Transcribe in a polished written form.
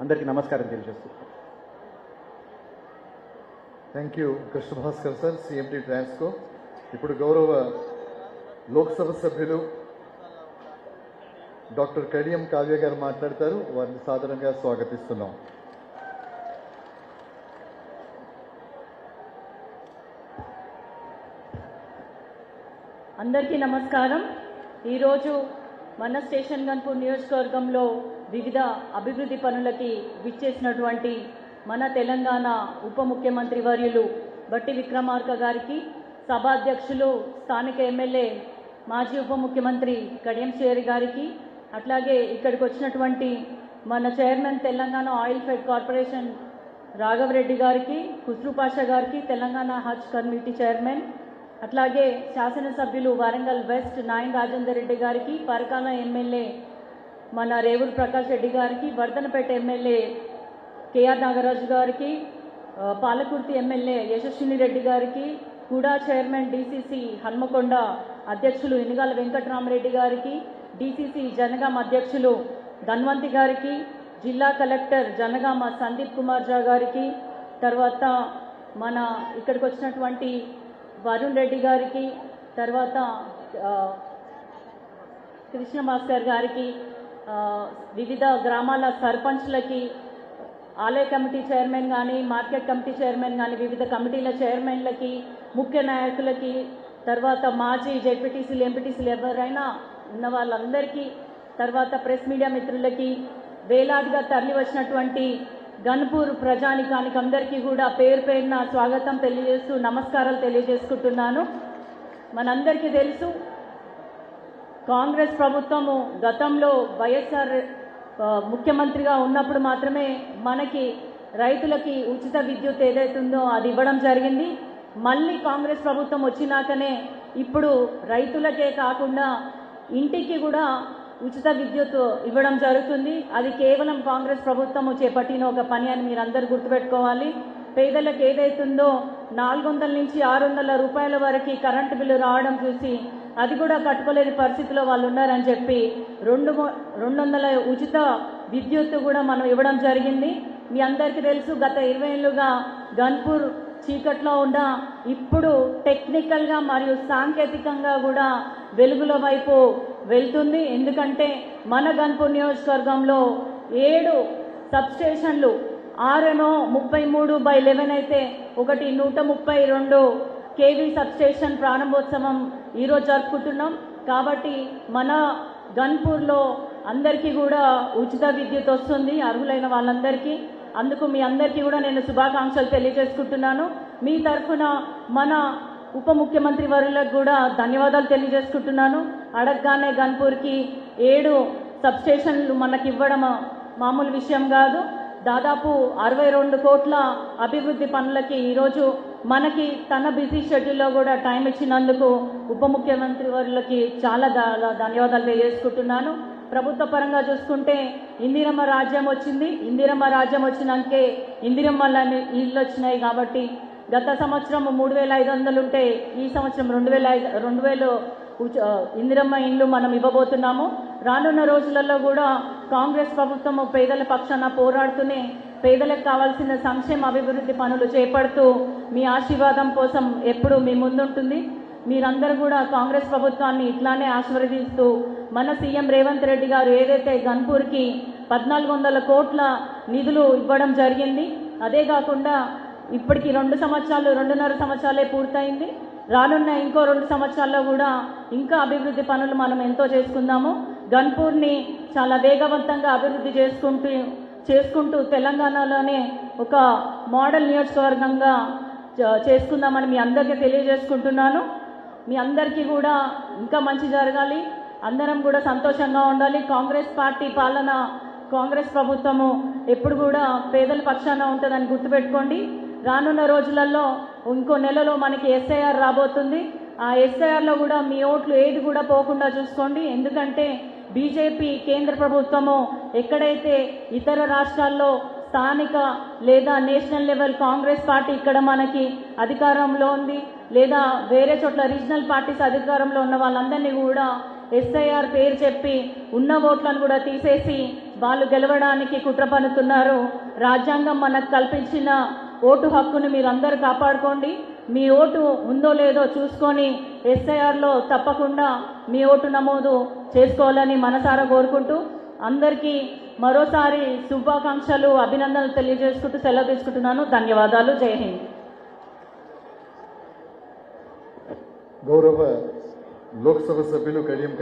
అందరికీ నమస్కారం తెలియజేస్తున్నాను. Thank you Krishna Bhaskar sir, CMD Transco. ఇప్పుడు గౌరవ లోక్సభ సభ్యులు డాక్టర్ కడియం కావ్య గారు మాట్లాడతారు. వారిని సాదరంగా స్వాగతిస్తున్నాం. అందరికీ నమస్కారం. ఈరోజు మన స్టేషన్ గన్పూర్ నియోజకవర్గంలో వివిధ అభివృద్ధి పనులకి విచ్చేసినటువంటి మన తెలంగాణ ఉప ముఖ్యమంత్రి వర్యులు బట్టి విక్రమార్క గారికి, సభాధ్యక్షులు స్థానిక ఎమ్మెల్యే మాజీ ఉప ముఖ్యమంత్రి కడియం శ్రీహరి గారికి, అట్లాగే ఇక్కడికి వచ్చినటువంటి మన chairman Telangana oil fed corporation Raghava Reddy గారికి, ఖుస్రూ పాషా గారికి, తెలంగాణ హజ్ కమిటీ చైర్మన్, అట్లాగే శాసనసభ్యులు వరంగల్ వెస్ట్ నాయన్ రాజేందర్ రెడ్డి గారికి, పరకాల ఎమ్మెల్యే మన రేవుల ప్రకాష్ రెడ్డి గారికి, వర్ధనపేట ఎమ్మెల్యే కేఆర్ నాగరాజు గారికి, పాలకుర్తి ఎమ్మెల్యే యశస్విని రెడ్డి గారికి, కూడా చైర్మన్ డిసిసి హన్మకొండ అధ్యక్షులు ఇనుగాల వెంకటరామరెడ్డి గారికి, డిసిసి జనగామ అధ్యక్షులు ధన్వంతి గారికి, జిల్లా కలెక్టర్ జనగామ సందీప్ కుమార్ జా గారికి, తర్వాత మన ఇక్కడికి వచ్చినటువంటి వరుణ్ రెడ్డి గారికి, తర్వాత కృష్ణ భాస్కర్ గారికి, వివిధ గ్రామాల సర్పంచ్లకి, ఆలయ కమిటీ చైర్మన్ కానీ, మార్కెట్ కమిటీ చైర్మన్ కానీ, వివిధ కమిటీల చైర్మన్లకి, ముఖ్య నాయకులకి, తర్వాత మాజీ జెడ్పీటీసీలు ఎంపీటీసీలు ఎవరైనా ఉన్న వాళ్ళందరికీ, తర్వాత ప్రెస్ మీడియా మిత్రులకి, వేలాదిగా తరలి వచ్చినటువంటి గన్పూర్ ప్రజానికానికి అందరికీ కూడా పేరు పేరున స్వాగతం తెలియజేస్తూ నమస్కారాలు తెలియజేసుకుంటున్నాను. మనందరికీ తెలుసు, కాంగ్రెస్ ప్రభుత్వము గతంలో వైఎస్ఆర్ ముఖ్యమంత్రిగా ఉన్నప్పుడు మాత్రమే మనకి రైతులకి ఉచిత విద్యుత్ ఏదైతుందో అది ఇవ్వడం జరిగింది. మళ్ళీ కాంగ్రెస్ ప్రభుత్వం వచ్చినాకనే ఇప్పుడు రైతులకే కాకుండా ఇంటికి కూడా ఉచిత విద్యుత్ ఇవ్వడం జరుగుతుంది. అది కేవలం కాంగ్రెస్ ప్రభుత్వము చేపట్టిన ఒక పని అని మీరందరూ గుర్తుపెట్టుకోవాలి. పేదలకు ఏదైతుందో 400 నుంచి 600 రూపాయల వరకు కరెంటు బిల్లు రావడం చూసి అది కూడా కట్టుకోలేని పరిస్థితిలో వాళ్ళు ఉన్నారని చెప్పి 200 ఉచిత విద్యుత్ కూడా మనం ఇవ్వడం జరిగింది. మీ అందరికీ తెలుసు, గత 20 ఏళ్ళుగా గన్పూర్ చీకట్లో ఉన్న ఇప్పుడు టెక్నికల్గా మరియు సాంకేతికంగా కూడా వెలుగుల వైపు వెళ్తుంది. ఎందుకంటే మన గన్పూర్ నియోజకవర్గంలో 7 సబ్స్టేషన్లు, 33/11 అయితే ఒకటి 132 కేవీ సబ్స్టేషన్ ప్రారంభోత్సవం ఈరోజు జరుపుకుంటున్నాం. కాబట్టి మన గన్పూర్లో అందరికీ కూడా ఉచిత విద్యుత్ వస్తుంది, అర్హులైన వాళ్ళందరికీ. అందుకు మీ అందరికీ కూడా నేను శుభాకాంక్షలు తెలియజేసుకుంటున్నాను. మీ తరఫున మన ఉప ముఖ్యమంత్రి వర్యులకు కూడా ధన్యవాదాలు తెలియజేసుకుంటున్నాను. అడగగానే గన్పూర్కి 7 సబ్స్టేషన్లు మనకి ఇవ్వడం మామూలు విషయం కాదు. దాదాపు 62 కోట్ల అభివృద్ధి పనులకి ఈరోజు మనకి తన బిజీ షెడ్యూల్లో కూడా టైం ఇచ్చినందుకు ఉప ముఖ్యమంత్రి వర్యులకి చాలా ధన్యవాదాలు తెలియజేసుకుంటున్నాను. ప్రభుత్వ పరంగా చూసుకుంటే ఇందిరమ్మ రాజ్యం వచ్చింది. ఇందిరమ్మ రాజ్యం వచ్చినాకే ఇందిరమ్మ ఇళ్ళు వచ్చినాయి. కాబట్టి గత సంవత్సరం 3500 ఉంటే ఈ సంవత్సరం 2000 ఇందిరమ్మ ఇండ్లు మనం ఇవ్వబోతున్నాము. రానున్న రోజులలో కూడా కాంగ్రెస్ ప్రభుత్వం పేదల పక్షాన పోరాడుతూనే పేదలకు కావాల్సిన సంక్షేమ అభివృద్ధి పనులు చేపడుతూ మీ ఆశీర్వాదం కోసం ఎప్పుడు మీ ముందుంటుంది. మీరందరూ కూడా కాంగ్రెస్ ప్రభుత్వాన్ని ఇట్లానే ఆశీర్వదిస్తూ మన సీఎం రేవంత్ రెడ్డి గారు ఏదైతే గన్పూర్కి 1400 కోట్ల నిధులు ఇవ్వడం జరిగింది, అదే కాకుండా ఇప్పటికి 2.5 సంవత్సరాలే పూర్తయింది. రానున్న ఇంకో 2 సంవత్సరాల్లో కూడా ఇంకా అభివృద్ధి పనులు మనం ఎంతో చేసుకుందాము. గన్పూర్ని చాలా వేగవంతంగా అభివృద్ధి చేసుకుంటూ తెలంగాణలోనే ఒక మోడల్ నియోజకవర్గంగా చేసుకుందామని మీ అందరికీ తెలియజేసుకుంటున్నాను. మీ అందరికీ కూడా ఇంకా మంచి జరగాలి, అందరం కూడా సంతోషంగా ఉండాలి. కాంగ్రెస్ పార్టీ పాలన, కాంగ్రెస్ ప్రభుత్వము ఎప్పుడు కూడా పేదల పక్షాన ఉంటుందని గుర్తుపెట్టుకోండి. రానున్న రోజులలో ఇంకో నెలలో మనకి ఎస్ఐఆర్ రాబోతుంది. ఆ ఎస్ఐఆర్లో కూడా మీ ఓట్లు ఏది కూడా పోకుండా చూసుకోండి. ఎందుకంటే బీజేపీ కేంద్ర ప్రభుత్వము ఎక్కడైతే ఇతర రాష్ట్రాల్లో స్థానిక లేదా నేషనల్ లెవెల్ కాంగ్రెస్ పార్టీ ఇక్కడ మనకి అధికారంలో ఉంది, లేదా వేరే చోట్ల రీజనల్ పార్టీస్ అధికారంలో ఉన్న వాళ్ళందరినీ కూడా ఎస్ఐఆర్ పేరు చెప్పి ఉన్న ఓట్లను కూడా తీసేసి వాళ్ళు గెలవడానికి కుట్ర పన్నుతున్నారు. రాజ్యాంగం మనకు కల్పించిన ఓటు హక్కును మీరందరూ కాపాడుకోండి. మీ ఓటు ఉందో లేదో చూసుకొని SIRలో తప్పకుండా మీ ఓటు నమోదు చేసుకోవాలని మనసారా కోరుకుంటూ అందరికీ మరోసారి శుభాకాంక్షలు, అభినందనలు తెలియజేసుకుంటూ సెలవు తీసుకుంటున్నాను. ధన్యవాదాలు. జై హింద్. గౌరవ లోక్సభ సభ్యులు కడియం